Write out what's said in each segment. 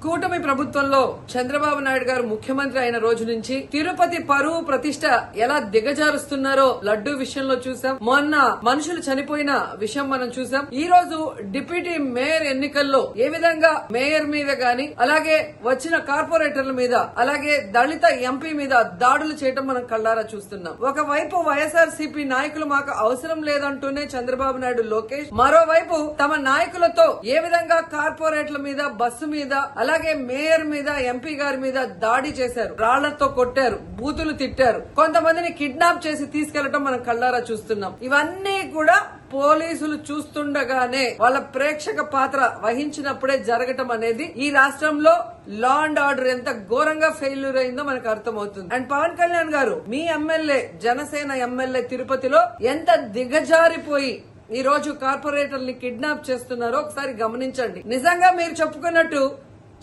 కూటమి ప్రభుత్వంలో చంద్రబాబు నాయుడు గారు ముఖ్యమంత్రి అయిన రోజు నుంచి తిరుపతి పరువు ప్రతిష్ట ఎలా దిగజారుస్తున్నారో లడ్డూ విషయంలో చూసాం. మొన్న మనుషులు చనిపోయిన విషయం మనం చూసాం. ఈ రోజు డిప్యూటీ మేయర్ ఎన్నికల్లో ఏ విధంగా మేయర్ మీద గాని అలాగే వచ్చిన కార్పొరేటర్ల మీద అలాగే దళిత ఎంపీ మీద దాడులు చేయడం మనం కళ్ళారా చూస్తున్నాం. ఒకవైపు వైఎస్ఆర్సీపీ నాయకులు మాకు అవసరం లేదంటూనే చంద్రబాబు నాయుడు లోకేష్, మరోవైపు తమ నాయకులతో ఏ విధంగా కార్పొరేట్ల మీద బస్సు మీద అలాగే మేయర్ మీద ఎంపీ గారి మీద దాడి చేశారు, రాళ్లతో కొట్టారు, బూతులు తిట్టారు, కొంతమందిని కిడ్నాప్ చేసి తీసుకెళ్లడం మనం కళ్ళారా చూస్తున్నాం. ఇవన్నీ కూడా పోలీసులు చూస్తుండగానే వాళ్ళ ప్రేక్షక పాత్ర వహించినప్పుడే జరగటం అనేది ఈ రాష్ట్రంలో లా అండ్ ఆర్డర్ ఎంత ఘోరంగా ఫెయిల్యూర్ అయిందో మనకు అర్థమవుతుంది. అండ్ పవన్ కళ్యాణ్ గారు మీ ఎమ్మెల్యే, జనసేన ఎమ్మెల్యే తిరుపతిలో ఎంత దిగజారిపోయి ఈ రోజు కార్పొరేటర్ని కిడ్నాప్ చేస్తున్నారో ఒకసారి గమనించండి. నిజంగా మీరు చెప్పుకున్నట్టు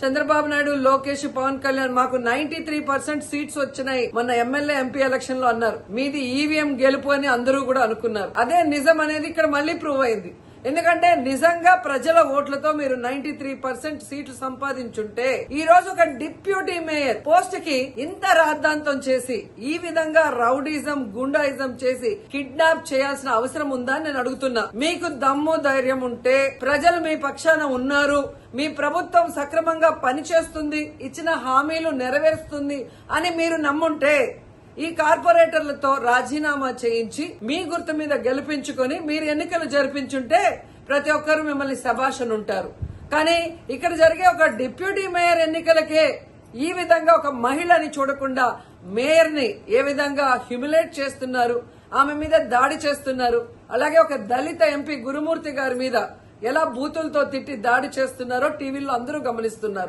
చంద్రబాబు నాయుడు, లోకేష్, పవన్ కళ్యాణ్ మాకు 93% సీట్స్ వచ్చినాయి మొన్న ఎమ్మెల్యే ఎంపీ ఎలక్షన్ లో అన్నారు. మీది ఈవీఎం గెలుపు అని అందరూ కూడా అనుకున్నారు. అదే నిజం అనేది ఇక్కడ మళ్లీ ప్రూవ్ అయింది. ఎందుకంటే నిజంగా ప్రజల ఓట్లతో మీరు 93% సీట్లు సంపాదించుంటే ఈ రోజు ఒక డిప్యూటీ మేయర్ పోస్ట్ కి ఇంత రాద్ధాంతం చేసి ఈ విధంగా రౌడీజం, గుండాయిజం చేసి కిడ్నాప్ చేయాల్సిన అవసరం ఉందా అని నేను అడుగుతున్నా. మీకు దమ్ము ధైర్యం ఉంటే, ప్రజలు మీ పక్షాన ఉన్నారు, మీ ప్రభుత్వం సక్రమంగా పనిచేస్తుంది, ఇచ్చిన హామీలు నెరవేరుస్తుంది అని మీరు నమ్ముంటే ఈ కార్పొరేటర్లతో రాజీనామా చేయించి మీ గుర్తు మీద గెలిపించుకొని మీరు ఎన్నికలు జరిపించుంటే ప్రతి ఒక్కరు మిమ్మల్ని శభాష్ ఉంటారు. కానీ ఇక్కడ జరిగే ఒక డిప్యూటీ మేయర్ ఎన్నికలకే ఈ విధంగా ఒక మహిళని చూడకుండా మేయర్ ని ఏ విధంగా హ్యూమిలేట్ చేస్తున్నారు, ఆమె మీద దాడి చేస్తున్నారు, అలాగే ఒక దళిత ఎంపీ గురుమూర్తి గారి మీద ఎలా బూతులతో తిట్టి దాడి చేస్తున్నారో టీవీలో అందరూ గమనిస్తున్నారు.